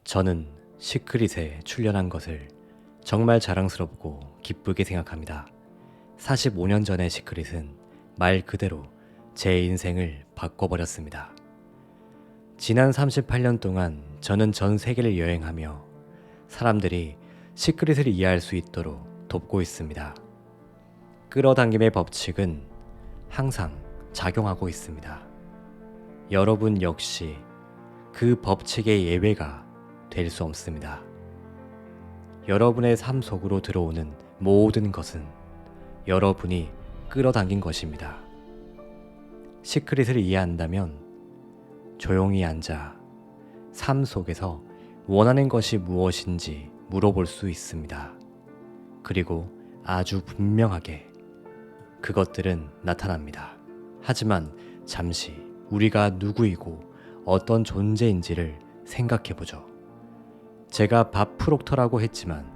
저는 시크릿에 출연한 것을 정말 자랑스럽고 기쁘게 생각합니다. 45년 전의 시크릿은 말 그대로 제 인생을 바꿔버렸습니다. 지난 38년 동안 저는 전 세계를 여행하며 사람들이 시크릿을 이해할 수 있도록 돕고 있습니다. 끌어당김의 법칙은 항상 작용하고 있습니다. 여러분 역시 그 법칙의 예외가 될 수 없습니다. 여러분의 삶 속으로 들어오는 모든 것은 여러분이 끌어당긴 것입니다. 시크릿을 이해한다면 조용히 앉아 삶 속에서 원하는 것이 무엇인지 물어볼 수 있습니다. 그리고 아주 분명하게 그것들은 나타납니다. 하지만 잠시 우리가 누구이고 어떤 존재인지를 생각해보죠. 제가 밥 프록터라고 했지만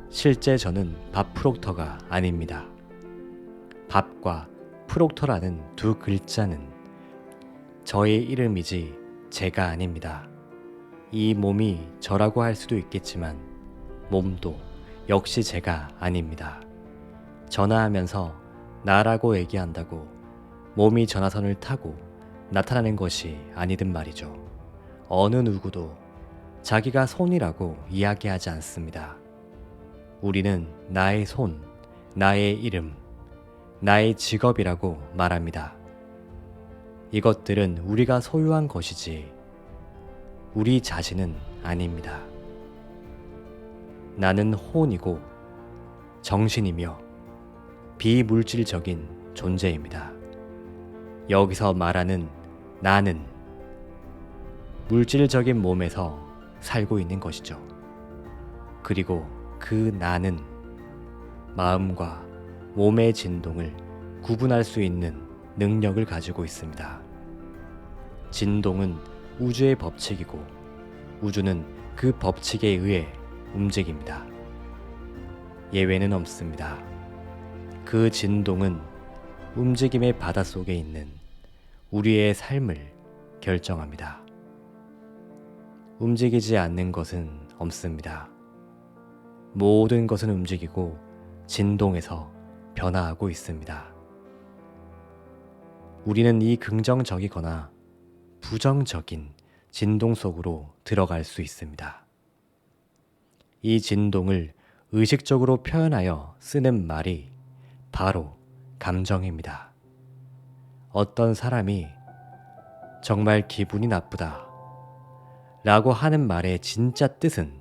실제 저는 밥 프록터가 아닙니다. 밥과 프록터라는 두 글자는 저의 이름이지 제가 아닙니다. 이 몸이 저라고 할 수도 있겠지만 몸도 역시 제가 아닙니다. 전화하면서 나라고 얘기한다고 몸이 전화선을 타고 나타나는 것이 아니든 말이죠. 어느 누구도 자기가 손이라고 이야기하지 않습니다. 우리는 나의 손, 나의 이름, 나의 직업이라고 말합니다. 이것들은 우리가 소유한 것이지 우리 자신은 아닙니다. 나는 혼이고 정신이며 비물질적인 존재입니다. 여기서 말하는 나는 물질적인 몸에서 살고 있는 것이죠. 그리고 그 나는 마음과 몸의 진동을 구분할 수 있는 능력을 가지고 있습니다. 진동은 우주의 법칙이고 우주는 그 법칙에 의해 움직입니다. 예외는 없습니다. 그 진동은 움직임의 바닷속에 있는 우리의 삶을 결정합니다. 움직이지 않는 것은 없습니다. 모든 것은 움직이고 진동에서 변화하고 있습니다. 우리는 이 긍정적이거나 부정적인 진동 속으로 들어갈 수 있습니다. 이 진동을 의식적으로 표현하여 쓰는 말이 바로 감정입니다. 어떤 사람이 정말 기분이 나쁘다 라고 하는 말의 진짜 뜻은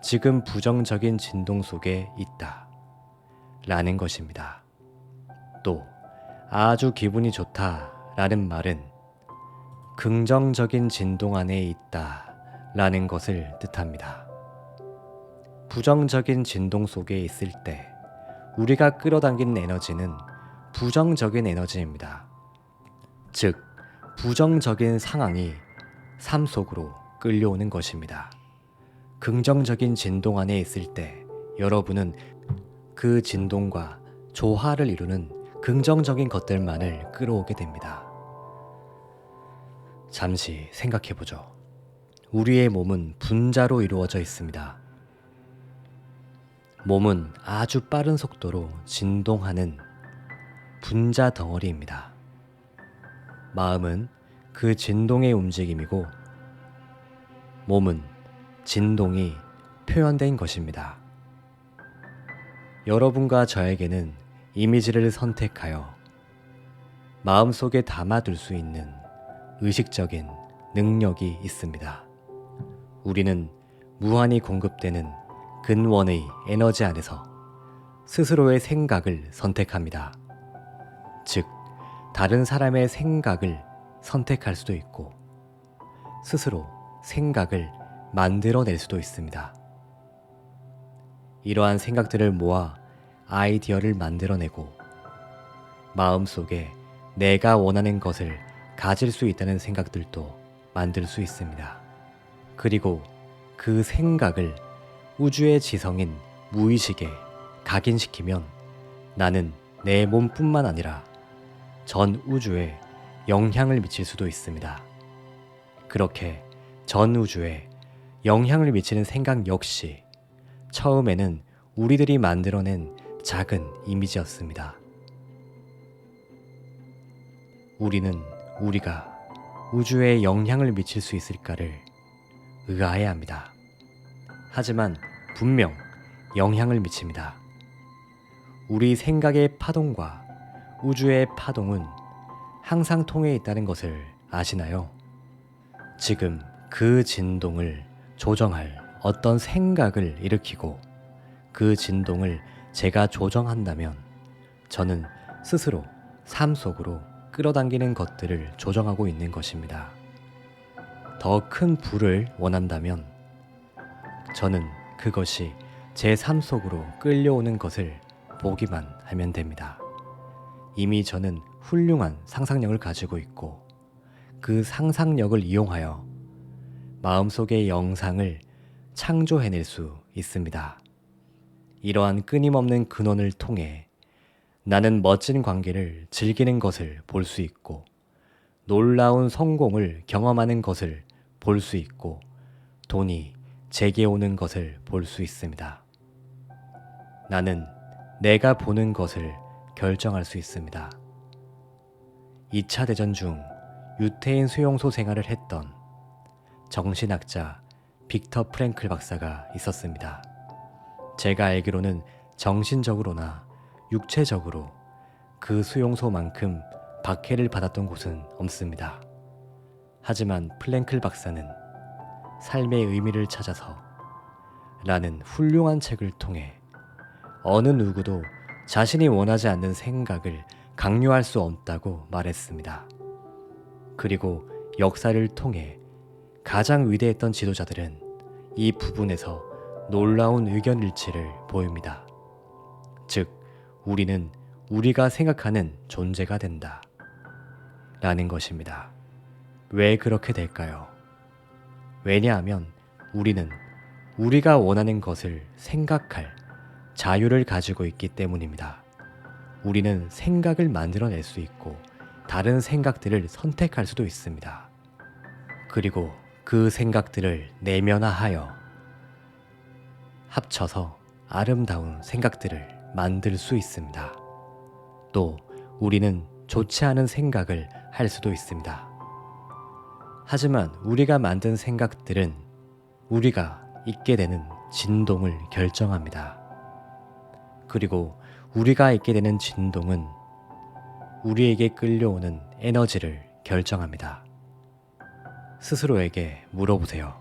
지금 부정적인 진동 속에 있다 라는 것입니다. 또 아주 기분이 좋다 라는 말은 긍정적인 진동 안에 있다 라는 것을 뜻합니다. 부정적인 진동 속에 있을 때 우리가 끌어당긴 에너지는 부정적인 에너지입니다. 즉, 부정적인 상황이 삶 속으로 끌려오는 것입니다. 긍정적인 진동 안에 있을 때 여러분은 그 진동과 조화를 이루는 긍정적인 것들만을 끌어오게 됩니다. 잠시 생각해보죠. 우리의 몸은 분자로 이루어져 있습니다. 몸은 아주 빠른 속도로 진동하는 분자 덩어리입니다. 마음은 그 진동의 움직임이고 몸은 진동이 표현된 것입니다. 여러분과 저에게는 이미지를 선택하여 마음속에 담아둘 수 있는 의식적인 능력이 있습니다. 우리는 무한히 공급되는 근원의 에너지 안에서 스스로의 생각을 선택합니다. 즉, 다른 사람의 생각을 선택할 수도 있고 스스로 생각을 만들어낼 수도 있습니다. 이러한 생각들을 모아 아이디어를 만들어내고 마음속에 내가 원하는 것을 가질 수 있다는 생각들도 만들 수 있습니다. 그리고 그 생각을 우주의 지성인 무의식에 각인시키면 나는 내 몸뿐만 아니라 전 우주에 영향을 미칠 수도 있습니다. 그렇게 전 우주에 영향을 미치는 생각 역시 처음에는 우리들이 만들어낸 작은 이미지였습니다. 우리는 우리가 우주에 영향을 미칠 수 있을까를 의아해 합니다. 하지만 분명 영향을 미칩니다. 우리 생각의 파동과 우주의 파동은 항상 통해 있다는 것을 아시나요? 지금 그 진동을 조정할 어떤 생각을 일으키고 그 진동을 제가 조정한다면 저는 스스로 삶 속으로 끌어당기는 것들을 조정하고 있는 것입니다. 더 큰 부를 원한다면 저는 그것이 제 삶 속으로 끌려오는 것을 보기만 하면 됩니다. 이미 저는 훌륭한 상상력을 가지고 있고 그 상상력을 이용하여 마음속의 영상을 창조해낼 수 있습니다. 이러한 끊임없는 근원을 통해 나는 멋진 관계를 즐기는 것을 볼 수 있고 놀라운 성공을 경험하는 것을 볼 수 있고 돈이 제게 오는 것을 볼 수 있습니다. 나는 내가 보는 것을 결정할 수 있습니다. 2차 대전 중 유태인 수용소 생활을 했던 정신학자 빅터 프랭클 박사가 있었습니다. 제가 알기로는 정신적으로나 육체적으로 그 수용소만큼 박해를 받았던 곳은 없습니다. 하지만 프랭클 박사는 삶의 의미를 찾아서 라는 훌륭한 책을 통해 어느 누구도 자신이 원하지 않는 생각을 강요할 수 없다고 말했습니다. 그리고 역사를 통해 가장 위대했던 지도자들은 이 부분에서 놀라운 의견 일치를 보입니다. 즉, 우리는 우리가 생각하는 존재가 된다. 라는 것입니다. 왜 그렇게 될까요? 왜냐하면 우리는 우리가 원하는 것을 생각할 자유를 가지고 있기 때문입니다. 우리는 생각을 만들어낼 수 있고 다른 생각들을 선택할 수도 있습니다. 그리고 그 생각들을 내면화하여 합쳐서 아름다운 생각들을 만들 수 있습니다. 또 우리는 좋지 않은 생각을 할 수도 있습니다. 하지만 우리가 만든 생각들은 우리가 있게 되는 진동을 결정합니다. 그리고 우리가 있게 되는 진동은 우리에게 끌려오는 에너지를 결정합니다. 스스로에게 물어보세요.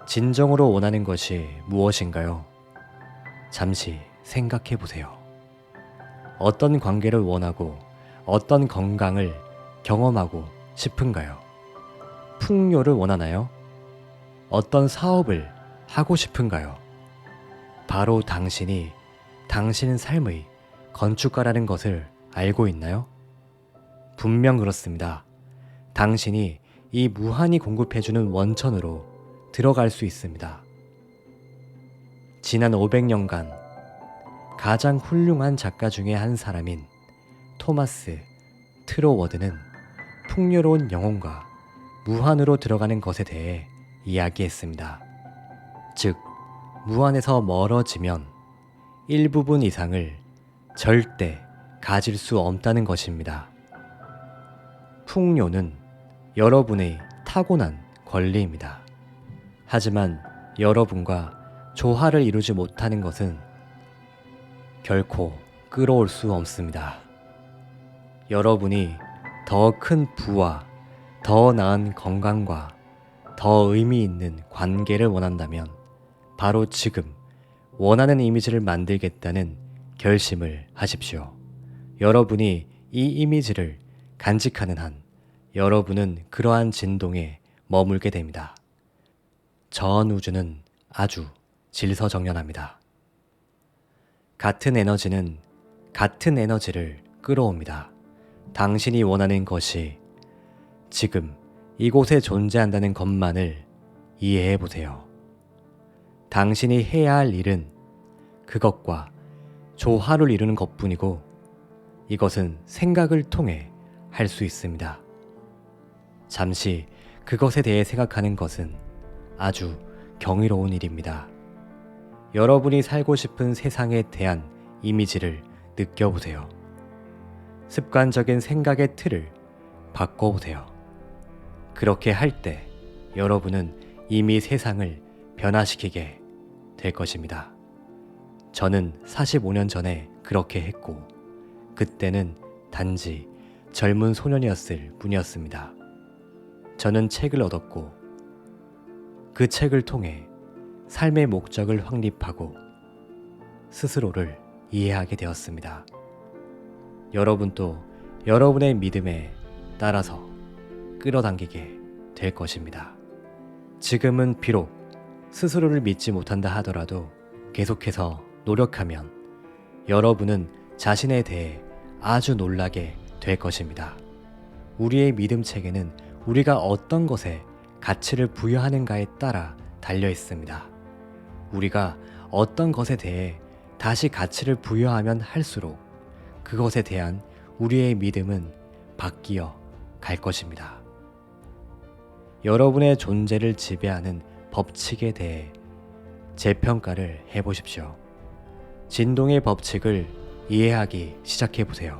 진정으로 원하는 것이 무엇인가요? 잠시 생각해 보세요. 어떤 관계를 원하고 어떤 건강을 경험하고 싶은가요? 풍요를 원하나요? 어떤 사업을 하고 싶은가요? 바로 당신이 당신 삶의 건축가라는 것을 알고 있나요? 분명 그렇습니다. 당신이 이 무한히 공급해주는 원천으로 들어갈 수 있습니다. 지난 500년간 가장 훌륭한 작가 중에 한 사람인 토마스 트로워드는 풍요로운 영혼과 무한으로 들어가는 것에 대해 이야기했습니다. 즉, 무한에서 멀어지면 일부분 이상을 절대 가질 수 없다는 것입니다. 풍요는 여러분의 타고난 권리입니다. 하지만 여러분과 조화를 이루지 못하는 것은 결코 끌어올 수 없습니다. 여러분이 더 큰 부와 더 나은 건강과 더 의미 있는 관계를 원한다면 바로 지금 원하는 이미지를 만들겠다는 결심을 하십시오. 여러분이 이 이미지를 간직하는 한 여러분은 그러한 진동에 머물게 됩니다. 전 우주는 아주 질서정연합니다. 같은 에너지는 같은 에너지를 끌어옵니다. 당신이 원하는 것이 지금 이곳에 존재한다는 것만을 이해해 보세요. 당신이 해야 할 일은 그것과 조화를 이루는 것뿐이고 이것은 생각을 통해 할 수 있습니다. 잠시 그것에 대해 생각하는 것은 아주 경이로운 일입니다. 여러분이 살고 싶은 세상에 대한 이미지를 느껴보세요. 습관적인 생각의 틀을 바꿔보세요. 그렇게 할 때 여러분은 이미 세상을 변화시키게 될 것입니다. 저는 45년 전에 그렇게 했고, 그때는 단지 젊은 소년이었을 뿐이었습니다. 저는 책을 얻었고, 그 책을 통해 삶의 목적을 확립하고 스스로를 이해하게 되었습니다. 여러분도 여러분의 믿음에 따라서 끌어당기게 될 것입니다. 지금은 비록 스스로를 믿지 못한다 하더라도 계속해서 노력하면 여러분은 자신에 대해 아주 놀라게 될 것입니다. 우리의 믿음 체계는 우리가 어떤 것에 가치를 부여하는가에 따라 달려 있습니다. 우리가 어떤 것에 대해 다시 가치를 부여하면 할수록 그것에 대한 우리의 믿음은 바뀌어 갈 것입니다. 여러분의 존재를 지배하는 법칙에 대해 재평가를 해보십시오. 진동의 법칙을 이해하기 시작해보세요.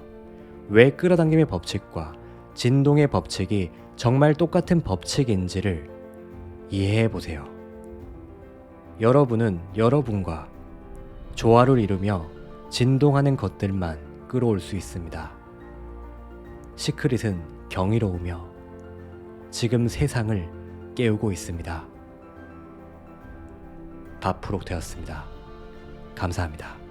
왜 끌어당김의 법칙과 진동의 법칙이 정말 똑같은 법칙인지를 이해해보세요. 여러분은 여러분과 조화를 이루며 진동하는 것들만 끌어올 수 있습니다. 시크릿은 경이로우며 지금 세상을 깨우고 있습니다. 밥프록 되었습니다. 감사합니다.